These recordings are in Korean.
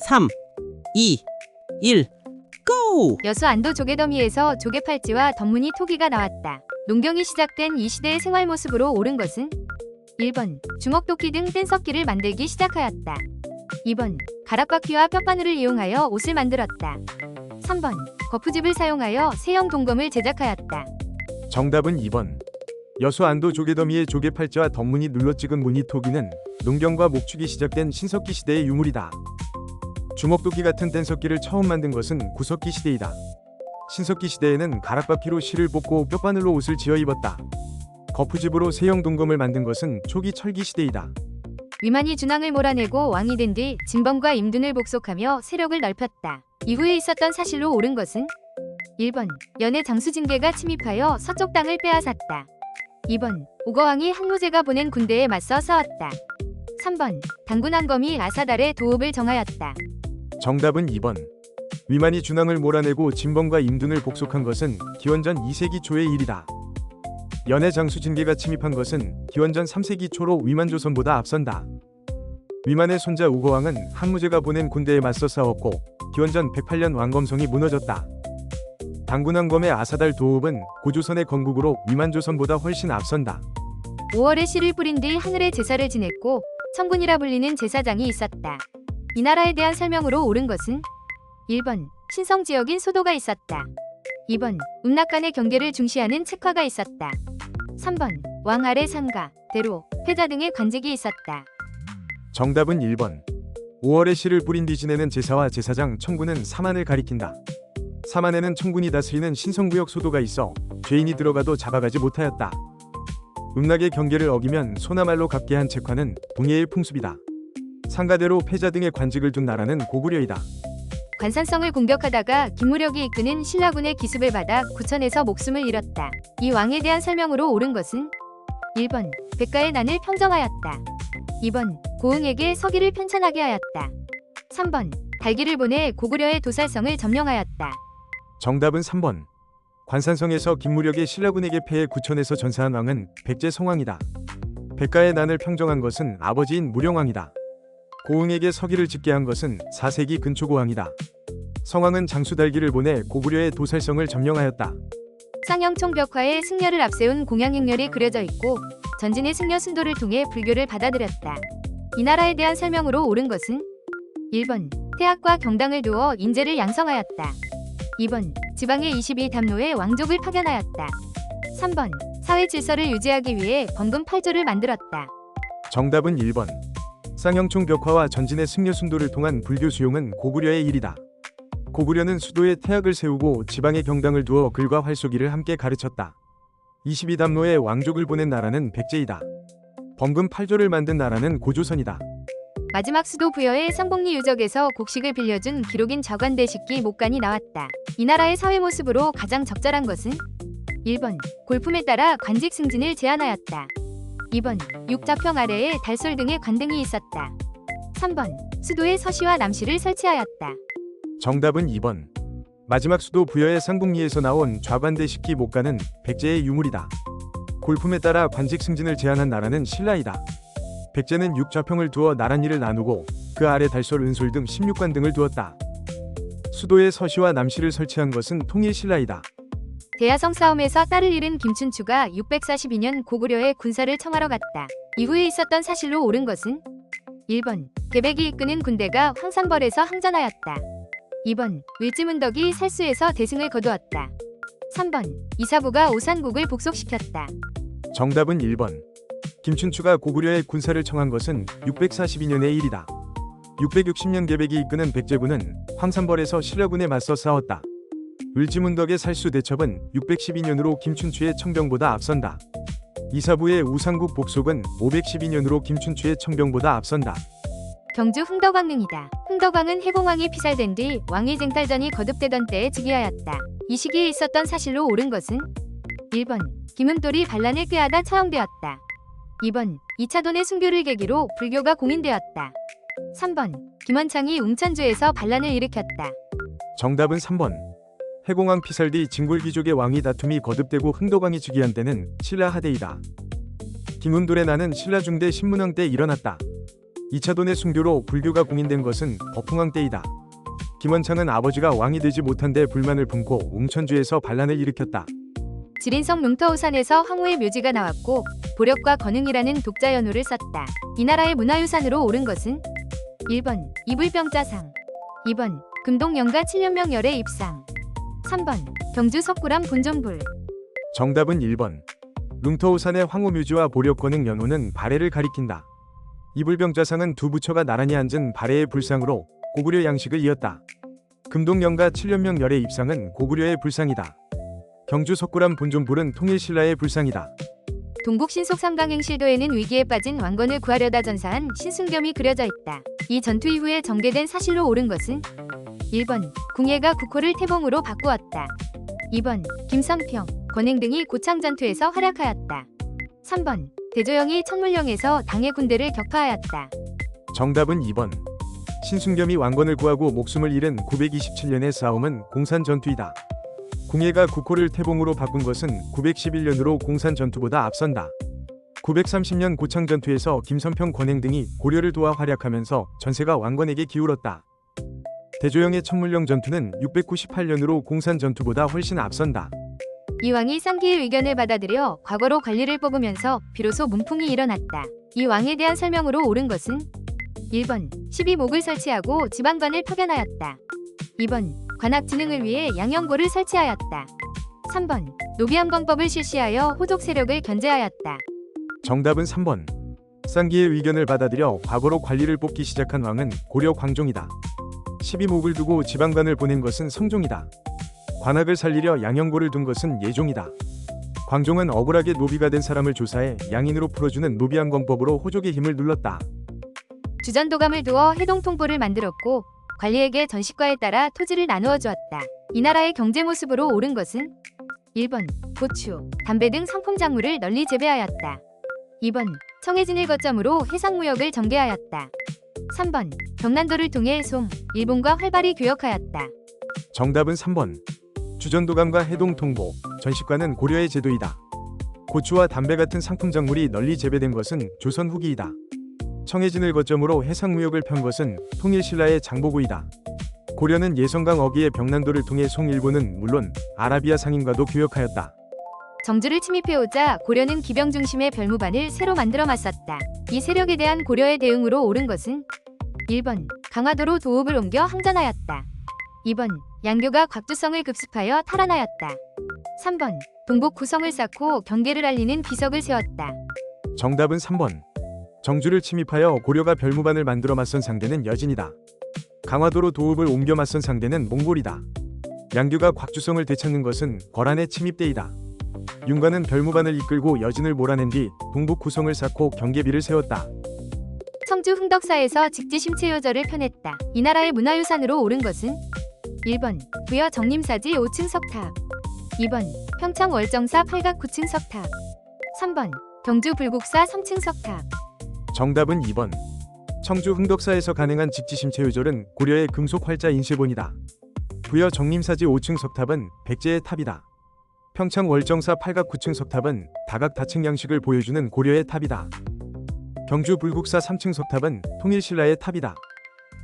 3, 2, 1, 고! 여수 안도 조개더미에서 조개팔찌와 덧무늬 토기가 나왔다. 농경이 시작된 이 시대의 생활 모습으로 옳은 것은 1번 주먹도끼 등 뗀석기를 만들기 시작하였다. 2번 가락바퀴와 뼈바늘을 이용하여 옷을 만들었다. 3번 거푸집을 사용하여 세형 동검을 제작하였다. 정답은 2번. 여수 안도 조개더미의 조개팔찌와 덧무늬 눌러찍은 무늬 토기는 농경과 목축이 시작된 신석기 시대의 유물이다. 주먹도끼 같은 뗀석기를 처음 만든 것은 구석기 시대이다. 신석기 시대에는 가락바퀴로 실을 뽑고 뼈바늘로 옷을 지어 입었다. 거푸집으로 세형 동검을 만든 것은 초기 철기 시대이다. 위만이 준왕을 몰아내고 왕이 된 뒤 진범과 임둔을 복속하며 세력을 넓혔다. 이후에 있었던 사실로 옳은 것은 1번 연해 장수징계가 침입하여 서쪽 땅을 빼앗았다. 2번 오거왕이 항무제가 보낸 군대에 맞서 싸웠다. 3번 당군한검이 아사달의 도읍을 정하였다. 정답은 2번. 위만이 준왕을 몰아내고 진범과 임둔을 복속한 것은 기원전 2세기 초의 일이다. 연해 장수징계가 침입한 것은 기원전 3세기 초로 위만조선보다 앞선다. 위만의 손자 우거왕은 항무제가 보낸 군대에 맞서 싸웠고 기원전 108년 왕검성이 무너졌다. 당군왕검의 아사달 도읍은 고조선의 건국으로 위만조선보다 훨씬 앞선다. 5월에 씨를 뿌린 뒤 하늘의 제사를 지냈고 청군이라 불리는 제사장이 있었다. 이 나라에 대한 설명으로 옳은 것은 1번 신성지역인 소도가 있었다. 2번 음락간의 경계를 중시하는 책화가 있었다. 3번 왕 아래 상가, 대로, 패자 등의 관직이 있었다. 정답은 1번. 5월에 씨를 뿌린 뒤 지내는 제사와 제사장, 청군은 사만을 가리킨다. 사만에는 청군이 다스리는 신성구역 소도가 있어 죄인이 들어가도 잡아가지 못하였다. 음락의 경계를 어기면 소나말로 갚게 한 책화는 동해의 풍습이다. 상가대로 패자 등의 관직을 둔 나라는 고구려이다. 관산성을 공격하다가 김무력이 이끄는 신라군의 기습을 받아 구천에서 목숨을 잃었다. 이 왕에 대한 설명으로 옳은 것은 1번 백가의 난을 평정하였다. 2번 고흥에게 서기를 편찬하게 하였다. 3번 달기를 보내 고구려의 도살성을 점령하였다. 정답은 3번. 관산성에서 김무력의 신라군에게 패해 구천에서 전사한 왕은 백제 성왕이다. 백가의 난을 평정한 것은 아버지인 무령왕이다. 고흥에게 서기를 짓게 한 것은 4세기 근초고왕이다. 성왕은 장수달기를 보내 고구려의 도살성을 점령하였다. 쌍영총 벽화에 승려를 앞세운 공양행렬이 그려져 있고 전진의 승려 순도를 통해 불교를 받아들였다. 이 나라에 대한 설명으로 옳은 것은 1번 태학과 경당을 두어 인재를 양성하였다. 2번 지방의 22담로의 왕족을 파견하였다. 3번 사회 질서를 유지하기 위해 범금 8조를 만들었다. 정답은 1번. 쌍영총 벽화와 전진의 승려 순도를 통한 불교 수용은 고구려의 일이다. 고구려는 수도에 태학을 세우고 지방의 경당을 두어 글과 활쏘기를 함께 가르쳤다. 22담로의 왕족을 보낸 나라는 백제이다. 범금 8조를 만든 나라는 고조선이다. 마지막 수도 부여의 성복리 유적에서 곡식을 빌려준 기록인 저관대식기 목간이 나왔다. 이 나라의 사회 모습으로 가장 적절한 것은 1번 골품에 따라 관직 승진을 제한하였다. 2번 육자평 아래에 달솔 등의 관등이 있었다. 3번 수도에 서시와 남시를 설치하였다. 정답은 2번. 마지막 수도 부여의 상복리에서 나온 좌관대식기 목간은 백제의 유물이다. 골품에 따라 관직 승진을 제한한 나라는 신라이다. 백제는 육좌평을 두어 나란히를 나누고 그 아래 달솔, 은솔 등 16관 등을 두었다. 수도에 서시와 남시를 설치한 것은 통일신라이다. 대야성 싸움에서 딸을 잃은 김춘추가 642년 고구려의 군사를 청하러 갔다. 이후에 있었던 사실로 옳은 것은 1번 계백이 이끄는 군대가 황산벌에서 항전하였다. 2번 을지문덕이 살수에서 대승을 거두었다. 3번 이사부가 오산국을 복속시켰다. 정답은 1번. 김춘추가 고구려의 군사를 청한 것은 642년의 일이다. 660년 계백이 이끄는 백제군은 황산벌에서 신라군에 맞서 싸웠다. 을지문덕의 살수 대첩은 612년으로 김춘추의 청병보다 앞선다. 이사부의 우상국 복속은 512년으로 김춘추의 청병보다 앞선다. 경주 흥덕왕릉이다. 흥덕왕은 해봉왕이 피살된 뒤 왕위 쟁탈전이 거듭되던 때에 즉위하였다. 이 시기에 있었던 사실로 옳은 것은 1번 김은돌이 반란을 꾀하다 처형되었다. 2번 이차돈의 순교를 계기로 불교가 공인되었다. 3번 김원창이 웅천주에서 반란을 일으켰다. 정답은 3번. 해공왕 피살 뒤 진골귀족의 왕위 다툼이 거듭되고 흥덕왕이 즉위한 때는 신라 하대이다. 김은돌의 난은 신라 중대 신문왕 때 일어났다. 이차돈의 순교로 불교가 공인된 것은 법흥왕 때이다. 김원창은 아버지가 왕이 되지 못한 데 불만을 품고 웅천주에서 반란을 일으켰다. 지린성 룽터우산에서 황후의 묘지가 나왔고 보력과 건흥이라는 독자 연호를 썼다. 이 나라의 문화유산으로 오른 것은 1번 이불병자상, 2번 금동영가 7년명 열의 입상, 3번 경주 석굴암 본존불. 정답은 1번. 룽터우산의 황후묘지와 보력건흥 연호는 발해를 가리킨다. 이불병자상은 두 부처가 나란히 앉은 발해의 불상으로 고구려 양식을 이었다. 금동영가 7년명 열의 입상은 고구려의 불상이다. 경주 석굴암 본존불은 통일신라의 불상이다. 동국 신속 삼강행실도에는 위기에 빠진 왕건을 구하려다 전사한 신순겸이 그려져 있다. 이 전투 이후에 전개된 사실로 옳은 것은 1번 궁예가 국호를 태봉으로 바꾸었다. 2번 김선평, 권행 등이 고창 전투에서 활약하였다. 3번 대조영이 청물령에서 당의 군대를 격파하였다. 정답은 2번. 신순겸이 왕건을 구하고 목숨을 잃은 927년의 싸움은 공산 전투이다. 궁예가 국호를 태봉으로 바꾼 것은 911년으로 공산 전투보다 앞선다. 930년 고창 전투에서 김선평, 권행 등이 고려를 도와 활약하면서 전세가 왕건에게 기울었다. 대조영의 청물령 전투는 698년으로 공산 전투보다 훨씬 앞선다. 이 왕이 쌍기의 의견을 받아들여 과거로 관리를 뽑으면서 비로소 문풍이 일어났다. 이 왕에 대한 설명으로 옳은 것은 1번 12목을 설치하고 지방관을 파견하였다. 2번 관악진흥을 위해 양영고를 설치하였다. 3번 노비함광법을 실시하여 호족 세력을 견제하였다. 정답은 3번. 쌍기의 의견을 받아들여 과거로 관리를 뽑기 시작한 왕은 고려 광종이다. 12목을 두고 지방관을 보낸 것은 성종이다. 관악을 살리려 양영고를 둔 것은 예종이다. 광종은 억울하게 노비가 된 사람을 조사해 양인으로 풀어주는 노비함광법으로 호족의 힘을 눌렀다. 주전도감을 두어 해동통보를 만들었고 관리에게 전시과에 따라 토지를 나누어 주었다. 이 나라의 경제 모습으로 옳은 것은 1번 고추, 담배 등 상품 작물을 널리 재배하였다. 2번 청해진을 거점으로 해상무역을 전개하였다. 3번 경난도를 통해 송, 일본과 활발히 교역하였다. 정답은 3번. 주전도감과 해동통보, 전시과는 고려의 제도이다. 고추와 담배 같은 상품 작물이 널리 재배된 것은 조선 후기이다. 청해진을 거점으로 해상무역을 편 것은 통일신라의 장보고이다. 고려는 예성강 어귀의 병난도를 통해 송일본은 물론 아라비아 상인과도 교역하였다. 정주를 침입해오자 고려는 기병 중심의 별무반을 새로 만들어 맞섰다. 이 세력에 대한 고려의 대응으로 옳은 것은 1번 강화도로 도읍을 옮겨 항전하였다. 2번 양교가 곽주성을 급습하여 탈환하였다. 3번 동복 구성을 쌓고 경계를 알리는 비석을 세웠다. 정답은 3번. 정주를 침입하여 고려가 별무반을 만들어 맞선 상대는 여진이다. 강화도로 도읍을 옮겨 맞선 상대는 몽골이다. 양교가 곽주성을 되찾는 것은 거란의 침입 때이다. 윤관은 별무반을 이끌고 여진을 몰아낸 뒤 동북 구성을 쌓고 경계비를 세웠다. 청주 흥덕사에서 직지심체요절을 펴냈다. 이 나라의 문화유산으로 옳은 것은 1번 부여 정림사지 5층 석탑, 2번 평창 월정사 8각 9층 석탑, 3번 경주 불국사 3층 석탑. 정답은 2번. 청주 흥덕사에서 가능한 직지심체요절은 고려의 금속 활자 인실본이다. 부여 정림사지 5층 석탑은 백제의 탑이다. 평창 월정사 8각 9층 석탑은 다각 다층 양식을 보여주는 고려의 탑이다. 경주 불국사 3층 석탑은 통일신라의 탑이다.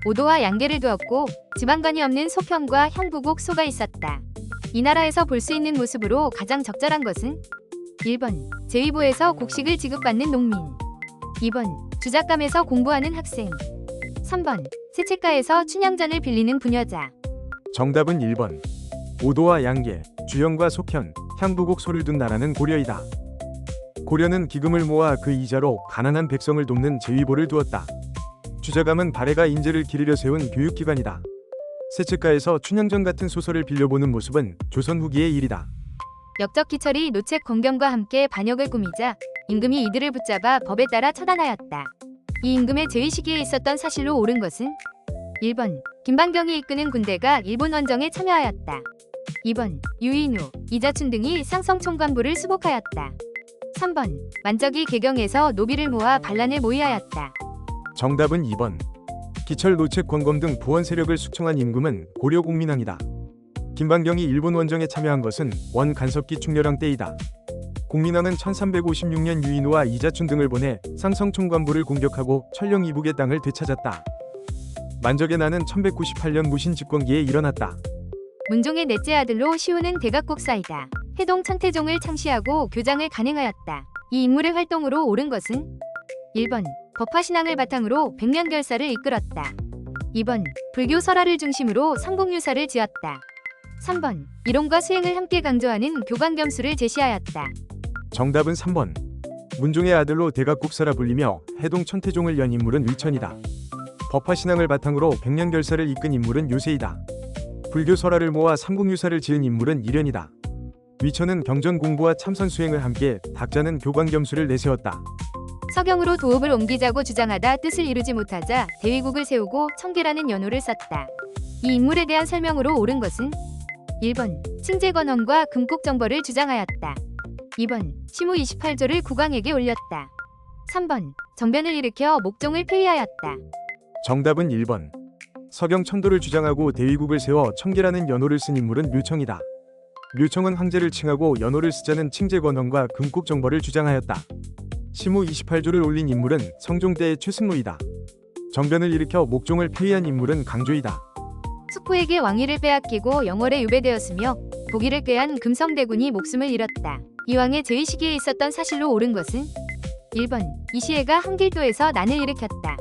오도와 양계를 두었고 지방관이 없는 소평과 향부곡 소가 있었다. 이 나라에서 볼 수 있는 모습으로 가장 적절한 것은 1번 제위보에서 곡식을 지급받는 농민, 2번 주작감에서 공부하는 학생, 3번 세채가에서 춘향전을 빌리는 부녀자. 정답은 1번. 오도와 양계, 주영과 속현, 향부곡 소를 둔 나라는 고려이다. 고려는 기금을 모아 그 이자로 가난한 백성을 돕는 제위보를 두었다. 주작감은 발해가 인재를 기르려 세운 교육기관이다. 세채가에서 춘향전 같은 소설을 빌려보는 모습은 조선 후기의 일이다. 역적 기철이 노책 권경과 함께 반역을 꾸미자 임금이 이들을 붙잡아 법에 따라 처단하였다. 이 임금의 제위 시기에 있었던 사실로 옳은 것은 1번 김반경이 이끄는 군대가 일본 원정에 참여하였다. 2번 유인우, 이자춘 등이 쌍성총관부를 수복하였다. 3번 만적이 개경에서 노비를 모아 반란을 모의하였다. 정답은 2번. 기철, 노책, 권검 등 부원 세력을 숙청한 임금은 고려 공민왕이다. 김반경이 일본 원정에 참여한 것은 원 간섭기 충렬왕 때이다. 공민왕은 1356년 유인호와 이자춘 등을 보내 상성 총관부를 공격하고 천령 이북의 땅을 되찾았다. 만적의 난은 1198년 무신 집권기에 일어났다. 문종의 넷째 아들로 시우는 대각국사이다. 해동 천태종을 창시하고 교장을 간행하였다. 이 인물의 활동으로 옳은 것은 1번 법화신앙을 바탕으로 백년결사를 이끌었다. 2번 불교 설화를 중심으로 상봉유사를 지었다. 3번 이론과 수행을 함께 강조하는 교관겸수를 제시하였다. 정답은 3번. 문종의 아들로 대각국사라 불리며 해동 천태종을 연 인물은 위천이다. 법화신앙을 바탕으로 백년결사를 이끈 인물은 요세이다. 불교 설화를 모아 상봉유사를 지은 인물은 이련이다. 위천은 경전 공부와 참선 수행을 함께 닥자는 교관겸수를 내세웠다. 서경으로 도읍을 옮기자고 주장하다 뜻을 이루지 못하자 대위국을 세우고 청계라는 연호를 썼다. 이 인물에 대한 설명으로 옳은 것은 1번 칭제권원과 금국정벌을 주장하였다. 2번 시무 28조를 국왕에게 올렸다. 3번 정변을 일으켜 목종을 폐위하였다. 정답은 1번. 서경 천도를 주장하고 대위국을 세워 청계라는 연호를 쓴 인물은 묘청이다. 묘청은 황제를 칭하고 연호를 쓰자는 칭제권원과 금국정벌을 주장하였다. 시무 28조를 올린 인물은 성종 때의 최승로이다. 정변을 일으켜 목종을 폐위한 인물은 강조이다. 숙부에게 왕위를 빼앗기고 영월에 유배되었으며 보기를 꾀한 금성대군이 목숨을 잃었다. 이 왕의 제위 시기에 있었던 사실로 옳은 것은 1번 이시애가 한길도에서 난을 일으켰다.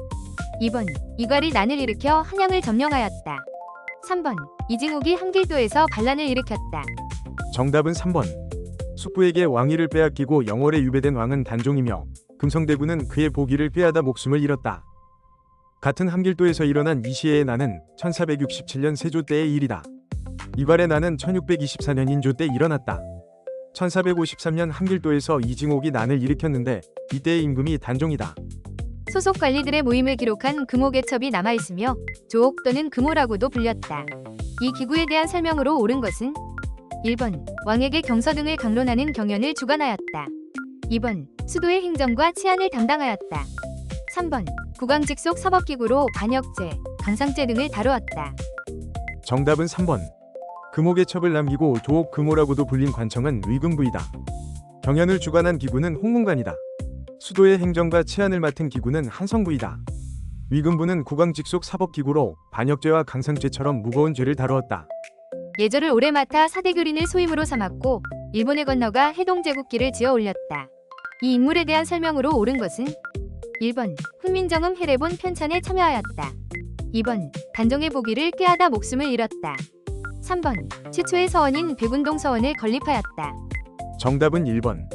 2번 이괄이 난을 일으켜 한양을 점령하였다. 3번 이징옥이 한길도에서 반란을 일으켰다. 정답은 3번. 숙부에게 왕위를 빼앗기고 영월에 유배된 왕은 단종이며 금성대군은 그의 보기를 꾀하다 목숨을 잃었다. 같은 함길도에서 일어난 이시애의 난은 1467년 세조 때의 일이다. 이괄의 난은 1624년 인조 때 일어났다. 1453년 함길도에서 이징옥이 난을 일으켰는데 이때의 임금이 단종이다. 소속 관리들의 모임을 기록한 금호개첩이 남아있으며 조옥 또는 금호라고도 불렸다. 이 기구에 대한 설명으로 옳은 것은 1번 왕에게 경서 등을 강론하는 경연을 주관하였다. 2번 수도의 행정과 치안을 담당하였다. 3번 국왕 직속 사법기구로 반역죄, 강상죄 등을 다루었다. 정답은 3번. 금호개첩을 남기고 조옥 금호라고도 불린 관청은 의금부이다. 경연을 주관한 기구는 홍문관이다. 수도의 행정과 치안을 맡은 기구는 한성부이다. 위금부는 국왕 직속 사법기구로 반역죄와 강상죄처럼 무거운 죄를 다루었다. 예절을 오래 맡아 사대교린을 소임으로 삼았고 일본에 건너가 해동제국기를 지어 올렸다. 이 인물에 대한 설명으로 옳은 것은 1번 훈민정음 해례본 편찬에 참여하였다. 2번 단종의 보기를 꾀하다 목숨을 잃었다. 3번 최초의 서원인 백운동 서원을 건립하였다. 정답은 1번.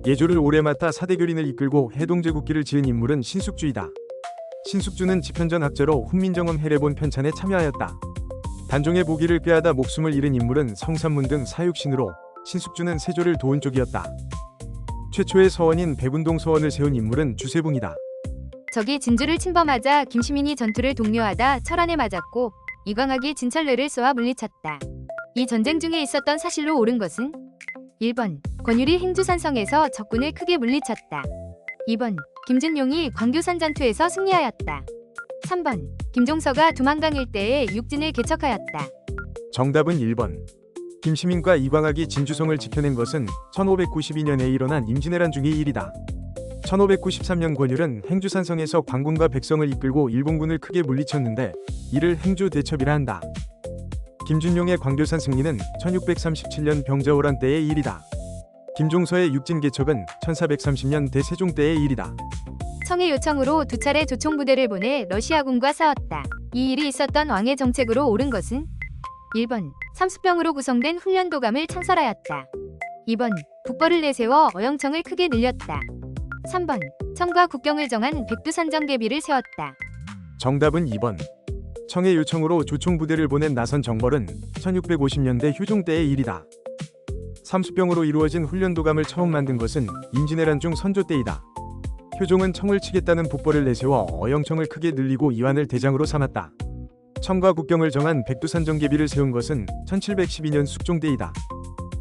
예조를 오래 맡아 사대교린을 이끌고 해동제국기를 지은 인물은 신숙주이다. 신숙주는 지편전 학자로 훈민정음 해례본 편찬에 참여하였다. 단종의 보기를 꾀하다 목숨을 잃은 인물은 성삼문 등 사육신으로 신숙주는 세조를 도운 쪽이었다. 최초의 서원인 백운동 서원을 세운 인물은 주세붕이다. 적이 진주를 침범하자 김시민이 전투를 독려하다 철안에 맞았고 이광학이 진철뇌를 쏘아 물리쳤다. 이 전쟁 중에 있었던 사실로 옳은 것은 1번 권율이 행주산성에서 적군을 크게 물리쳤다. 2번 김준용이 광교산 전투에서 승리하였다. 3번 김종서가 두만강 일대에 육진을 개척하였다. 정답은 1번. 김시민과 이광학이 진주성을 지켜낸 것은 1592년에 일어난 임진왜란 중의 일이다. 1593년 권율은 행주산성에서 광군과 백성을 이끌고 일본군을 크게 물리쳤는데 이를 행주대첩이라 한다. 김준용의 광교산 승리는 1637년 병자호란 때의 일이다. 김종서의 육진 개척은 1430년 대세종 때의 일이다. 청의 요청으로 두 차례 조총부대를 보내 러시아군과 싸웠다. 이 일이 있었던 왕의 정책으로 옳은 것은 1번 삼수병으로 구성된 훈련도감을 창설하였다. 2번 북벌을 내세워 어영청을 크게 늘렸다. 3번 청과 국경을 정한 백두산정계비를 세웠다. 정답은 2번. 청의 요청으로 조총부대를 보낸 나선 정벌은 1650년대 효종 때의 일이다. 삼수병으로 이루어진 훈련도감을 처음 만든 것은 임진왜란 중 선조 때이다. 효종은 청을 치겠다는 북벌을 내세워 어영청을 크게 늘리고 이완을 대장으로 삼았다. 청과 국경을 정한 백두산정계비를 세운 것은 1712년 숙종 때이다.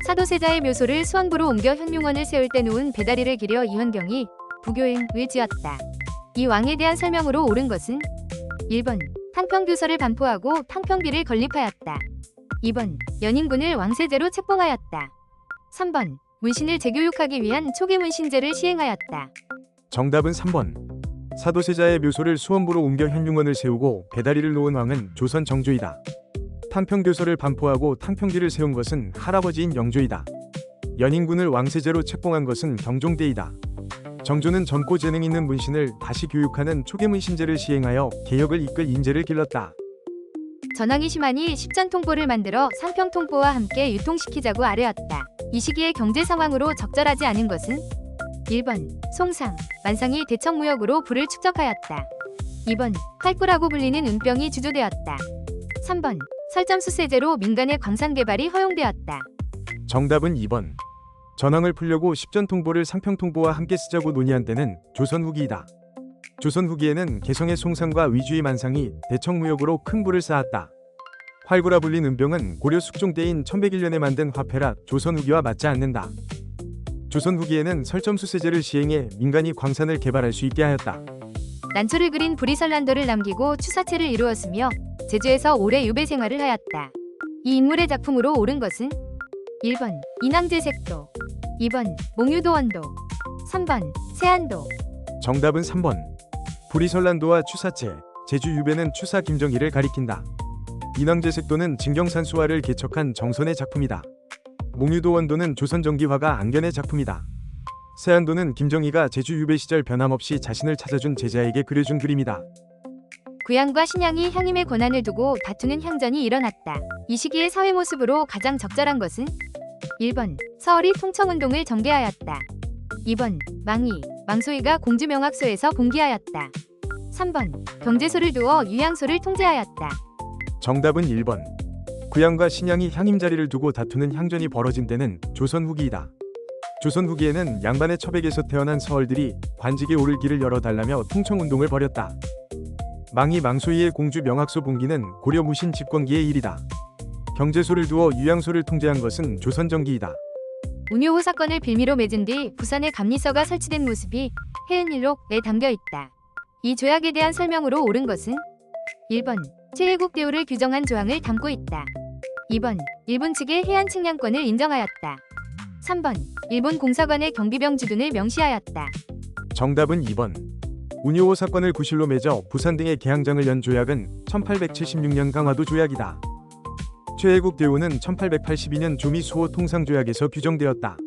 사도세자의 묘소를 수원부로 옮겨 현룡원을 세울 때 놓은 배다리를 기려 이현경이 부교행을 지었다. 이 왕에 대한 설명으로 옳은 것은 1번 탕평교서를 반포하고 탕평비를 건립하였다. 2번 연인군을 왕세제로 책봉하였다. 3번 문신을 재교육하기 위한 초기 문신제를 시행하였다. 정답은 3번. 사도세자의 묘소를 수원부로 옮겨 현융원을 세우고 배다리를 놓은 왕은 조선 정조이다. 탕평교서를 반포하고 탕평기를 세운 것은 할아버지인 영조이다. 연인군을 왕세제로 책봉한 것은 경종대이다. 정조는 젊고 재능 있는 문신을 다시 교육하는 초기 문신제를 시행하여 개혁을 이끌 인재를 길렀다. 전황이 심하니 십전통보를 만들어 상평통보와 함께 유통시키자고 아뢰었다. 이 시기의 경제 상황으로 적절하지 않은 것은 1번 송상, 만상이 대청무역으로 부를 축적하였다. 2번 활구라고 불리는 은병이 주조되었다. 3번 설점수세제로 민간의 광산 개발이 허용되었다. 정답은 2번. 전황을 풀려고 십전통보를 상평통보와 함께 쓰자고 논의한 때는 조선 후기이다. 조선 후기에는 개성의 송상과 위주의 만상이 대청무역으로 큰 부를 쌓았다. 활구라 불린 은병은 고려 숙종 때인 1101년에 만든 화폐라 조선 후기와 맞지 않는다. 조선 후기에는 설점수세제를 시행해 민간이 광산을 개발할 수 있게 하였다. 난초를 그린 부리설란도를 남기고 추사체를 이루었으며 제주에서 오래 유배 생활을 하였다. 이 인물의 작품으로 옳은 것은 1번 인왕제색도, 2번 몽유도원도, 3번 세안도. 정답은 3번. 부리설란도와 추사체, 제주 유배는 추사 김정희를 가리킨다. 인왕제색도는 진경산수화를 개척한 정선의 작품이다. 몽유도원도는 조선정기화가 안견의 작품이다. 세안도는 김정희가 제주 유배 시절 변함없이 자신을 찾아준 제자에게 그려준 그림이다. 구양과 신양이 향임의 권한을 두고 다투는 향전이 일어났다. 이 시기의 사회 모습으로 가장 적절한 것은 1번 서얼이 통청운동을 전개하였다. 2번 망소이가 공주명학소에서 봉기하였다. 3번 경제소를 두어 유양소를 통제하였다. 정답은 1번. 구양과 신양이 향임 자리를 두고 다투는 향전이 벌어진 때는 조선 후기이다. 조선 후기에는 양반의 처백에서 태어난 서얼들이 관직에 오를 길을 열어달라며 통청운동을 벌였다. 망소이의 공주 명학소 봉기는 고려 무신 집권기의 일이다. 경제소를 두어 유양소를 통제한 것은 조선정기이다. 운요호 사건을 빌미로 맺은 뒤 부산에 감리서가 설치된 모습이 해은일록에 담겨있다. 이 조약에 대한 설명으로 옳은 것은 1번 최애국 대우를 규정한 조항을 담고 있다. 2번 일본 측의 해안 측량권을 인정하였다. 3번 일본 공사관의 경비병 주둔을 명시하였다. 정답은 2번. 운요호 사건을 구실로 맺어 부산 등의 개항장을 연 조약은 1876년 강화도 조약이다. 최애국 대우는 1882년 조미 수호 통상조약에서 규정되었다.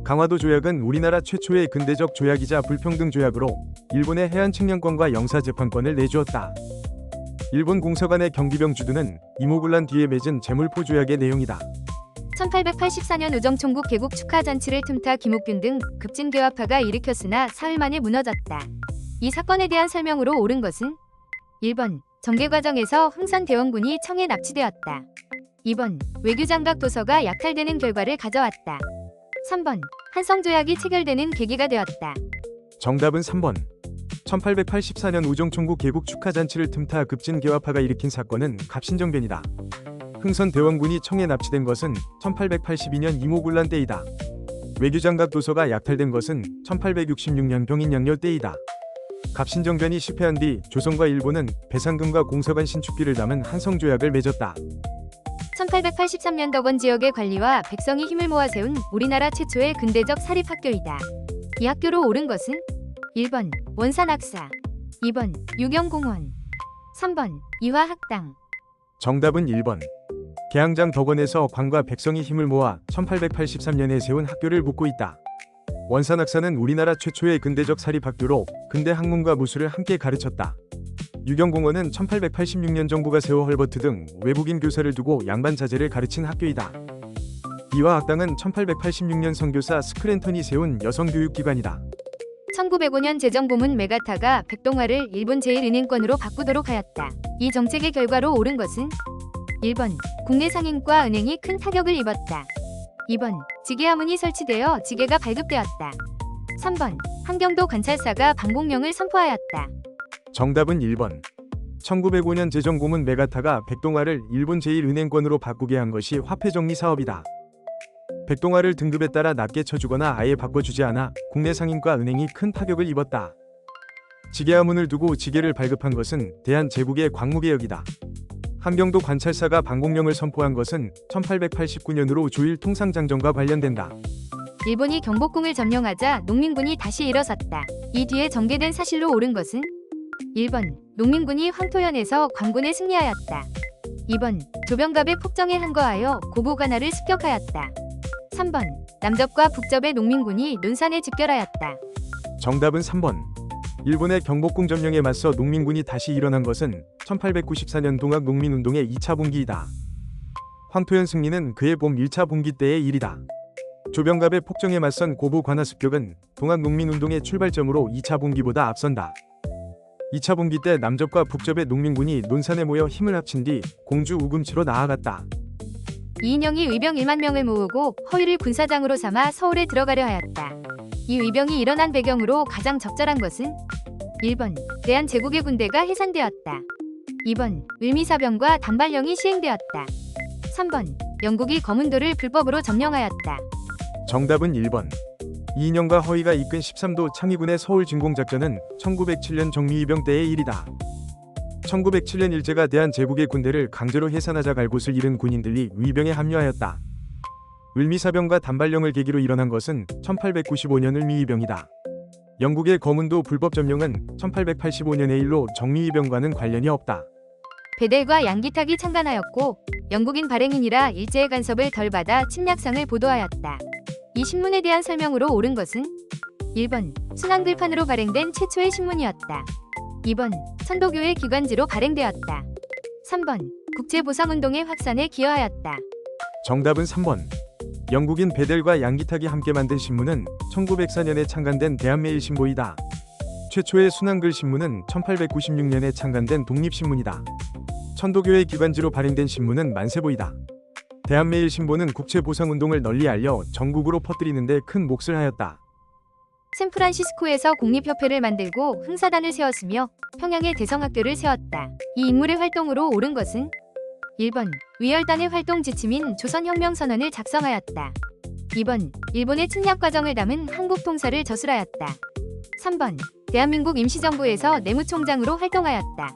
강화도 조약은 우리나라 최초의 근대적 조약이자 불평등 조약으로 일본의 해안 측량권과 영사재판권을 내주었다. 일본 공사관의 경비병 주둔은 이모군란 뒤에 맺은 제물포 조약의 내용이다. 1884년 우정총국 개국 축하잔치를 틈타 김옥균 등 급진개화파가 일으켰으나 사흘 만에 무너졌다. 이 사건에 대한 설명으로 옳은 것은 1번 정계 과정에서 흥선대원군이 청에 납치되었다. 2번 외교장각 도서가 약탈되는 결과를 가져왔다. 3번 한성조약이 체결되는 계기가 되었다. 정답은 3번. 1884년 우정총국 개국 축하잔치를 틈타 급진개화파가 일으킨 사건은 갑신정변이다. 흥선대원군이 청에 납치된 것은 1882년 이모군란 때이다. 외교장각 도서가 약탈된 것은 1866년 병인양요 때이다. 갑신정변이 실패한 뒤 조선과 일본은 배상금과 공사관 신축비를 담은 한성조약을 맺었다. 1883년 덕원 지역의 관리와 백성이 힘을 모아 세운 우리나라 최초의 근대적 사립학교이다. 이 학교로 옳은 것은 1번 원산학사, 2번 유경공원, 3번 이화학당. 정답은 1번. 개항장 덕원에서 관과 백성이 힘을 모아 1883년에 세운 학교를 묻고 있다. 원산학사는 우리나라 최초의 근대적 사립학교로 근대 학문과 무술을 함께 가르쳤다. 유경공원은 1886년 정부가 세워 헐버트 등 외국인 교사를 두고 양반 자제를 가르친 학교이다. 이화학당은 1886년 선교사 스크랜턴이 세운 여성교육기관이다. 1905년 재정부문 메가타가 백동화를 일본 제1은행권으로 바꾸도록 하였다. 이 정책의 결과로 옳은 것은 1번 국내 상인과 은행이 큰 타격을 입었다. 2번 지게하문이 설치되어 지게가 발급되었다. 3번 함경도 관찰사가 방공령을 선포하였다. 정답은 1번. 1905년 재정고문 메가타가 백동화를 일본 제1은행권으로 바꾸게 한 것이 화폐정리 사업이다. 백동화를 등급에 따라 낮게 쳐주거나 아예 바꿔주지 않아 국내 상인과 은행이 큰 타격을 입었다. 지게하문을 두고 지게를 발급한 것은 대한제국의 광무개혁이다. 함경도 관찰사가 방공령을 선포한 것은 1889년으로 조일 통상장정과 관련된다. 일본이 경복궁을 점령하자 농민군이 다시 일어섰다. 이 뒤에 전개된 사실로 옳은 것은 1번 농민군이 황토현에서 광군에 승리하였다. 2번 조병갑의 폭정에 항거하여 고보관할을 습격하였다. 3번 남접과 북접의 농민군이 논산에 집결하였다. 정답은 3번. 일본의 경복궁 점령에 맞서 농민군이 다시 일어난 것은 1894년 동학농민운동의 2차 분기이다. 황토현 승리는 그해 봄 1차 분기 때의 일이다. 조병갑의 폭정에 맞선 고부 관할 습격은 동학농민운동의 출발점으로 2차 분기보다 앞선다. 2차 분기 때 남접과 북접의 농민군이 논산에 모여 힘을 합친 뒤 공주 우금치로 나아갔다. 이인영이 의병 1만 명을 모으고 허위를 군사장으로 삼아 서울에 들어가려 하였다. 이 의병이 일어난 배경으로 가장 적절한 것은 1번 대한제국의 군대가 해산되었다. 2번 을미사병과 단발령이 시행되었다. 3번 영국이 거문도를 불법으로 점령하였다. 정답은 1번. 이인영과 허위가 이끈 13도 창의군의 서울 진공작전은 1907년 정미의병 때의 일이다. 1907년 일제가 대한제국의 군대를 강제로 해산하자 갈 곳을 잃은 군인들이 의병에 합류하였다. 을미사병과 단발령을 계기로 일어난 것은 1895년 을미의병이다. 영국의 거문도 불법 점령은 1885년의 일로 정미의병과는 관련이 없다. 베델과 양기탁이 창간하였고 영국인 발행인이라 일제의 간섭을 덜 받아 침략상을 보도하였다. 이 신문에 대한 설명으로 옳은 것은 1번 순환글판으로 발행된 최초의 신문이었다. 2번 천도교의 기관지로 발행되었다. 3번 국제보상운동의 확산에 기여하였다. 정답은 3번. 영국인 베델과 양기탁이 함께 만든 신문은 1904년에 창간된 대한매일신보이다. 최초의 순환글 신문은 1896년에 창간된 독립신문이다. 천도교의 기관지로 발행된 신문은 만세보이다. 대한매일신보는 국제보상운동을 널리 알려 전국으로 퍼뜨리는 데 큰 몫을 하였다. 샌프란시스코에서 공립협회를 만들고 흥사단을 세웠으며 평양에 대성학교를 세웠다. 이 인물의 활동으로 옳은 것은 1번 위열단의 활동 지침인 조선혁명선언을 작성하였다. 2번 일본의 침략 과정을 담은 한국통사를 저술하였다. 3번 대한민국 임시정부에서 내무총장으로 활동하였다.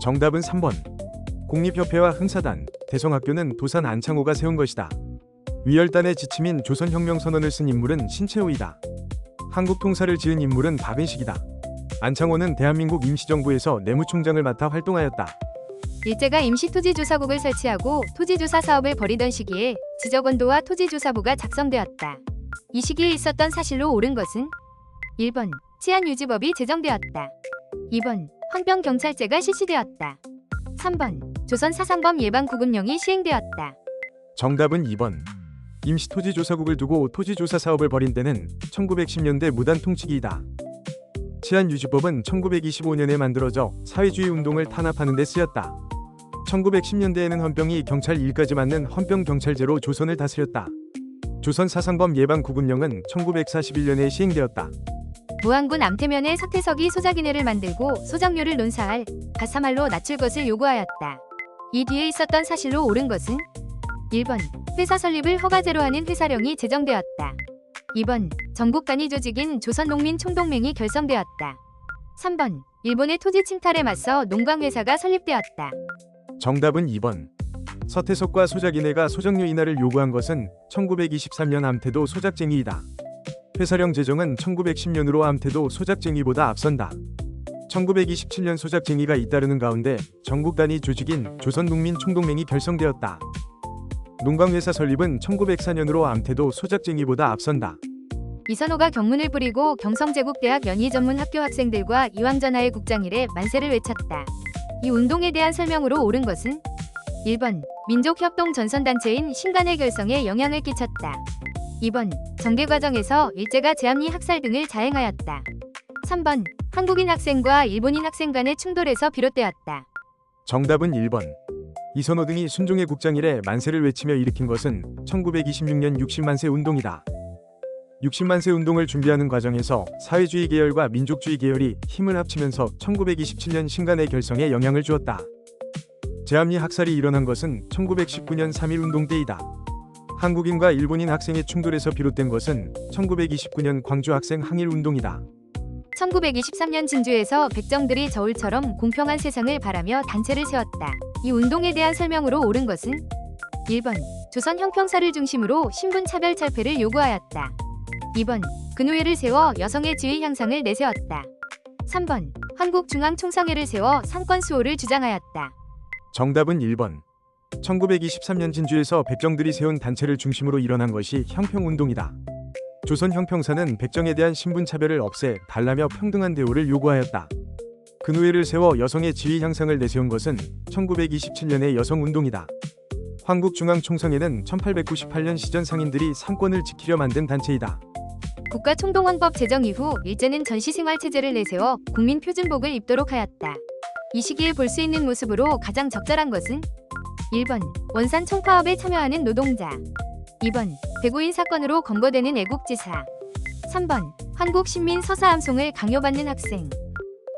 정답은 3번. 공립협회와 흥사단, 대성학교는 도산 안창호가 세운 것이다. 위열단의 지침인 조선혁명선언을 쓴 인물은 신채호이다. 한국통사를 지은 인물은 박은식이다. 안창호는 대한민국 임시정부에서 내무총장을 맡아 활동하였다. 일제가 임시토지조사국을 설치하고 토지조사 사업을 벌이던 시기에 지적원도와 토지조사부가 작성되었다. 이 시기에 있었던 사실로 옳은 것은 1번 치안유지법이 제정되었다. 2번 황병경찰제가 실시되었다. 3번 조선사상범 예방구금령이 시행되었다. 정답은 2번. 임시토지조사국을 두고 토지조사 사업을 벌인 때는 1910년대 무단 통치기이다. 치안유지법은 1925년에 만들어져 사회주의 운동을 탄압하는 데 쓰였다. 1910년대에는 헌병이 경찰 일까지 맡는 헌병경찰제로 조선을 다스렸다. 조선사상범 예방구금령은 1941년에 시행되었다. 무안군 암태면에 서태석이 소작인회를 만들고 소작료를 논사할 가사말로 낮출 것을 요구하였다. 이 뒤에 있었던 사실로 옳은 것은 1번 회사 설립을 허가제로 하는 회사령이 제정되었다. 2번 전국 단위 조직인 조선농민총동맹이 결성되었다. 3번 일본의 토지 침탈에 맞서 농광회사가 설립되었다. 정답은 2번. 서태석과 소작인회가 소작료 인하를 요구한 것은 1923년 암태도 소작쟁이이다. 회사령 제정은 1910년으로 암태도 소작쟁이보다 앞선다. 1927년 소작쟁이가 잇따르는 가운데 전국 단위 조직인 조선농민총동맹이 결성되었다. 농광회사 설립은 1904년으로 암태도 소작쟁이보다 앞선다. 이선호가 경문을 부리고 경성제국대학 연희전문학교 학생들과 이왕전하의 국장일에 만세를 외쳤다. 이 운동에 대한 설명으로 옳은 것은 1번 민족협동 전선단체인 신간의 결성에 영향을 끼쳤다. 2번 정계 과정에서 일제가 제압리 학살 등을 자행하였다. 3번 한국인 학생과 일본인 학생 간의 충돌에서 비롯되었다. 정답은 1번. 이선호 등이 순종의 국장일에 만세를 외치며 일으킨 것은 1926년 60만세 운동이다. 60만세 운동을 준비하는 과정에서 사회주의 계열과 민족주의 계열이 힘을 합치면서 1927년 신간의 결성에 영향을 주었다. 제압리 학살이 일어난 것은 1919년 3.1운동 때이다. 한국인과 일본인 학생의 충돌에서 비롯된 것은 1929년 광주 학생 항일운동이다. 1923년 진주에서 백정들이 저울처럼 공평한 세상을 바라며 단체를 세웠다. 이 운동에 대한 설명으로 옳은 것은 1번 조선 형평사를 중심으로 신분 차별 철폐를 요구하였다. 2번 근우회를 세워 여성의 지위 향상을 내세웠다. 3번 한국중앙총상회를 세워 상권 수호를 주장하였다. 정답은 1번. 1923년 진주에서 백정들이 세운 단체를 중심으로 일어난 것이 형평운동이다. 조선 형평사는 백정에 대한 신분차별을 없애 달라며 평등한 대우를 요구하였다. 근우회를 세워 여성의 지위 향상을 내세운 것은 1927년의 여성운동이다. 한국중앙총상회는 1898년 시전 상인들이 상권을 지키려 만든 단체이다. 국가총동원법 제정 이후 일제는 전시생활체제를 내세워 국민표준복을 입도록 하였다. 이 시기에 볼 수 있는 모습으로 가장 적절한 것은 1번 원산 총파업에 참여하는 노동자, 2번 배구인 사건으로 검거되는 애국지사, 3번 한국신민 서사암송을 강요받는 학생.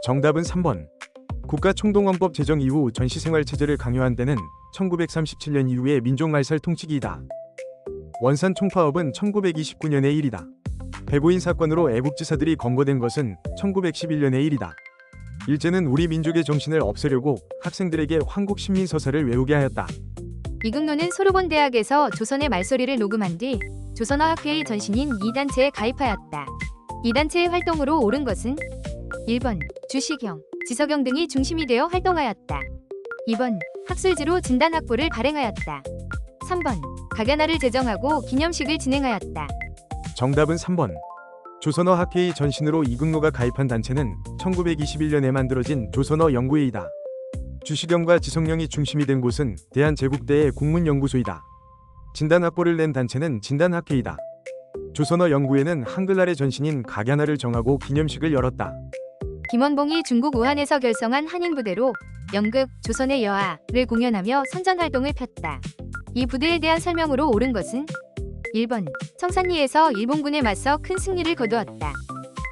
정답은 3번. 국가총동원법 제정 이후 전시생활체제를 강요한 데는 1937년 이후의 민족말살 통치기이다. 원산 총파업은 1929년의 일이다. 배구인 사건으로 애국지사들이 검거된 것은 1911년의 일이다. 일제는 우리 민족의 정신을 없애려고 학생들에게 한국신민서사를 외우게 하였다. 이극노는 소르본 대학에서 조선의 말소리를 녹음한 뒤 조선어학회의 전신인 이 단체에 가입하였다. 이 단체의 활동으로 옳은 것은 1번 주시경, 지석영 등이 중심이 되어 활동하였다. 2번 학술지로 진단학보를 발행하였다. 3번 각야나를 제정하고 기념식을 진행하였다. 정답은 3번. 조선어학회의 전신으로 이극노가 가입한 단체는 1921년에 만들어진 조선어 연구회이다. 주시경과 지석영이 중심이 된 곳은 대한제국대의 국문연구소이다. 진단학보를 낸 단체는 진단학회이다. 조선어 연구회는 한글날의 전신인 각야나를 정하고 기념식을 열었다. 김원봉이 중국 우한에서 결성한 한인부대로 연극 조선의 여아를 공연하며 선전활동을 폈다. 이 부대에 대한 설명으로 옳은 것은 1번 청산리에서 일본군에 맞서 큰 승리를 거두었다.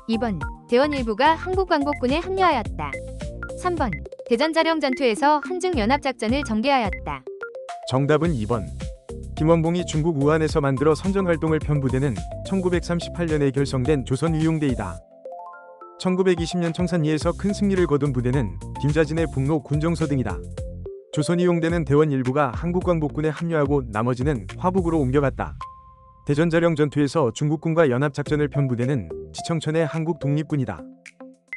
2번 대원 일부가 한국광복군에 합류하였다. 3번 대전자령 전투에서 한중연합작전을 전개하였다. 정답은 2번. 김원봉이 중국 우한에서 만들어 선전활동을 편 부대는 1938년에 결성된 조선의용대이다. 1920년 청산리에서 큰 승리를 거둔 부대는 김자진의 북로 군정서 등이다. 조선의용대는 대원 일부가 한국광복군에 합류하고 나머지는 화북으로 옮겨갔다. 대전자령 전투에서 중국군과 연합작전을 편 부대는 지청천의 한국독립군이다.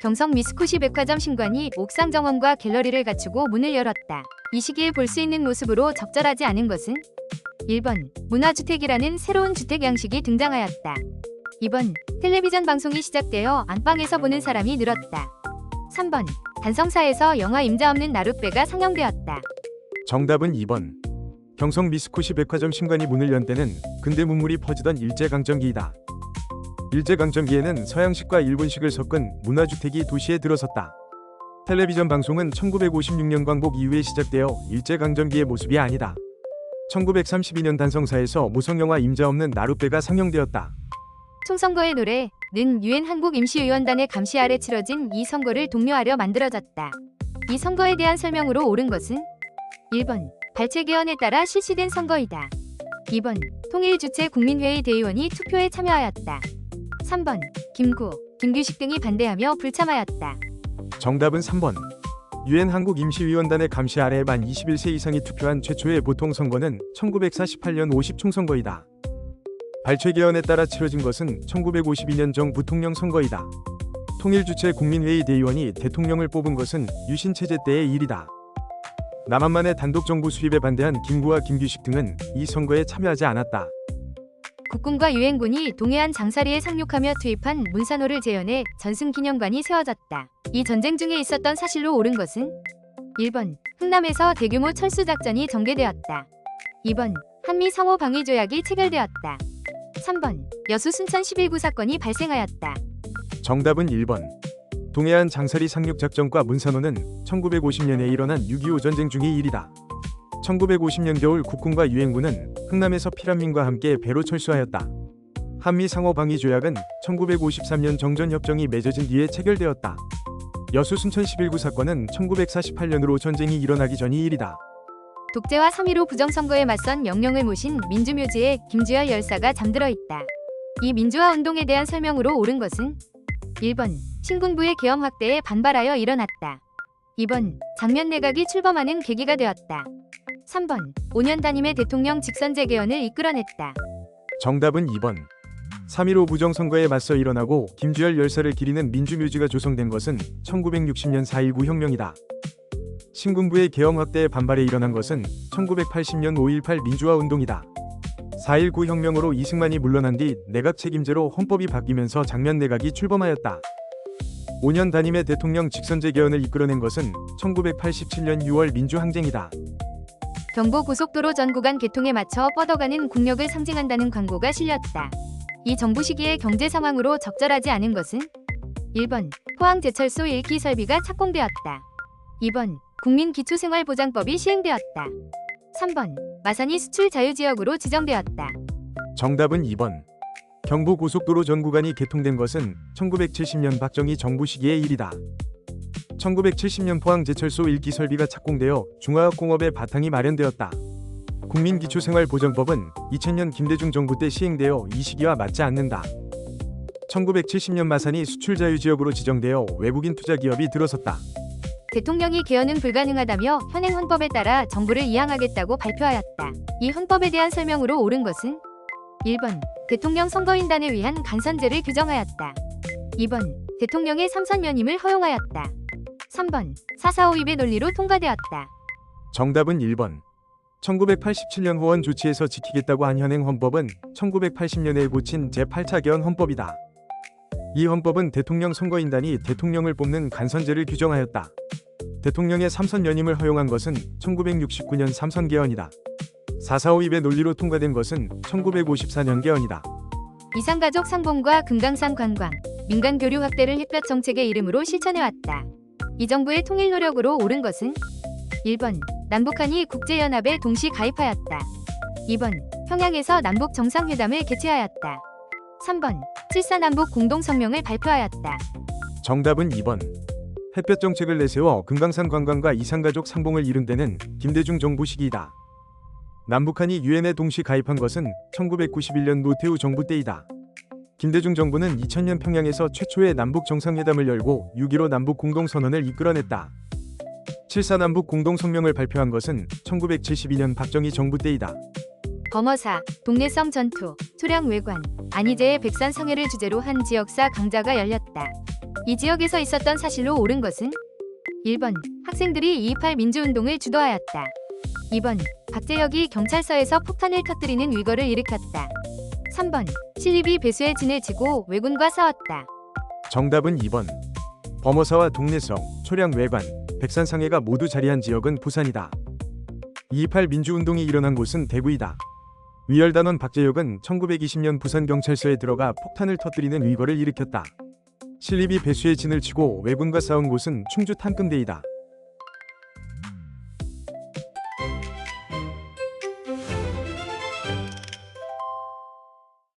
경성 미스코시 백화점 신관이 옥상 정원과 갤러리를 갖추고 문을 열었다. 이 시기에 볼 수 있는 모습으로 적절하지 않은 것은 1번 문화주택이라는 새로운 주택 양식이 등장하였다. 2번 텔레비전 방송이 시작되어 안방에서 보는 사람이 늘었다. 3번 단성사에서 영화 임자 없는 나룻배가 상영되었다. 정답은 2번. 경성 미스코시 백화점 신관이 문을 연 때는 근대 문물이 퍼지던 일제강점기이다. 일제강점기에는 서양식과 일본식을 섞은 문화주택이 도시에 들어섰다. 텔레비전 방송은 1956년 광복 이후에 시작되어 일제강점기의 모습이 아니다. 1932년 단성사에서 무성영화 임자 없는 나룻배가 상영되었다. 총선거의 노래는 유엔 한국임시의원단의 감시 아래 치러진 이 선거를 독려하려 만들어졌다. 이 선거에 대한 설명으로 옳은 것은 1번 발췌개헌에 따라 실시된 선거이다. 2번 통일주체 국민회의 대의원이 투표에 참여하였다. 3번 김규식 등이 반대하며 불참하였다. 정답은 3번. 유엔 한국임시위원단의 감시 아래 만 21세 이상이 투표한 최초의 보통선거는 1948년 50총선거이다. 발췌개헌에 따라 치러진 것은 1952년 정부통령 선거이다. 통일주체 국민회의 대의원이 대통령을 뽑은 것은 유신체제 때의 일이다. 남한만의 단독정부 수립에 반대한 김구와 김규식 등은 이 선거에 참여하지 않았다. 국군과 유엔군이 동해안 장사리에 상륙하며 투입한 문산호를 재현해 전승기념관이 세워졌다. 이 전쟁 중에 있었던 사실로 옳은 것은 1번 흥남에서 대규모 철수작전이 전개되었다. 2번 한미 상호 방위 조약이 체결되었다. 3번 여수 순천 11구 사건이 발생하였다. 정답은 1번. 동해안 장사리 상륙작전과 문산호는 1950년에 일어난 6.25 전쟁 중의 일이다. 1950년 겨울 국군과 유엔군은 흥남에서 피란민과 함께 배로 철수하였다. 한미 상호 방위 조약은 1953년 정전협정이 맺어진 뒤에 체결되었다. 여수 순천 11구 사건은 1948년으로 전쟁이 일어나기 전의 일이다. 독재와 3.15 부정선거에 맞선 영령을 모신 민주묘지에 김주열 열사가 잠들어 있다. 이 민주화 운동에 대한 설명으로 옳은 것은 1번 신군부의 계엄 확대에 반발하여 일어났다. 2번 장면 내각이 출범하는 계기가 되었다. 3번 5년 단임의 대통령 직선제 개헌을 이끌어냈다. 정답은 2번. 3.15 부정선거에 맞서 일어나고 김주열 열사를 기리는 민주묘지가 조성된 것은 1960년 4.19 혁명이다. 신군부의 계엄 확대에 반발해 일어난 것은 1980년 5.18 민주화 운동이다. 4.19 혁명으로 이승만이 물러난 뒤 내각 책임제로 헌법이 바뀌면서 장면 내각이 출범하였다. 5년 단임의 대통령 직선제 개헌을 이끌어낸 것은 1987년 6월 민주항쟁이다. 경부고속도로 전 구간 개통에 맞춰 뻗어가는 국력을 상징한다는 광고가 실렸다. 이 정부 시기의 경제 상황으로 적절하지 않은 것은 1번 포항제철소 1기 설비가 착공되었다. 2번 국민기초생활보장법이 시행되었다. 3번 마산이 수출 자유지역으로 지정되었다. 정답은 2번. 경부고속도로 전 구간이 개통된 것은 1970년 박정희 정부 시기의 일이다. 1970년 포항제철소 1기 설비가 착공되어 중화학공업의 바탕이 마련되었다. 국민기초생활보장법은 2000년 김대중 정부 때 시행되어 이 시기와 맞지 않는다. 1970년 마산이 수출자유지역으로 지정되어 외국인 투자기업이 들어섰다. 대통령이 개헌은 불가능하다며 현행 헌법에 따라 정부를 이양하겠다고 발표하였다. 이 헌법에 대한 설명으로 옳은 것은 1번 대통령 선거인단에 위한 간선제를 규정하였다. 2번 대통령의 삼선 연임을 허용하였다. 3번 4.4.5입의 논리로 통과되었다. 정답은 1번. 1987년 호원 조치에서 지키겠다고 한 현행 헌법은 1980년에 고친 제8차 개헌 헌법이다. 이 헌법은 대통령 선거인단이 대통령을 뽑는 간선제를 규정하였다. 대통령의 삼선 연임을 허용한 것은 1969년 삼선 개헌이다. 4.4.5입의 논리로 통과된 것은 1954년 개헌이다. 이산가족 상봉과 금강산 관광, 민간 교류 확대를 햇볕 정책의 이름으로 실천해왔다. 이 정부의 통일 노력으로 옳은 것은 1번 남북한이 국제연합에 동시 가입하였다. 2번 평양에서 남북 정상회담을 개최하였다. 3번 7.4 남북 공동성명을 발표하였다. 정답은 2번. 햇볕 정책을 내세워 금강산 관광과 이산가족 상봉을 이룬 데는 김대중 정부 시기이다. 남북한이 유엔에 동시 가입한 것은 1991년 노태우 정부 때이다. 김대중 정부는 2000년 평양에서 최초의 남북 정상회담을 열고 6.15 남북 공동선언을 이끌어냈다. 7.4 남북 공동성명을 발표한 것은 1972년 박정희 정부 때이다. 범어사, 동래섬 전투, 소량 외관, 안희재의 백산성회를 주제로 한 지역사 강좌가 열렸다. 이 지역에서 있었던 사실로 옳은 것은 1번 학생들이 2.28 민주운동을 주도하였다. 2번 박재혁이 경찰서에서 폭탄을 터뜨리는 위거를 일으켰다. 3번 신립이 배수의 진을 치고 왜군과 싸웠다. 정답은 2번. 범어사와 동래성, 초량 외관, 백산상해가 모두 자리한 지역은 부산이다. 2.28 민주운동이 일어난 곳은 대구이다. 위열단원 박재혁은 1920년 부산경찰서에 들어가 폭탄을 터뜨리는 위거를 일으켰다. 신립이 배수의 진을 치고 왜군과 싸운 곳은 충주 탕금대이다.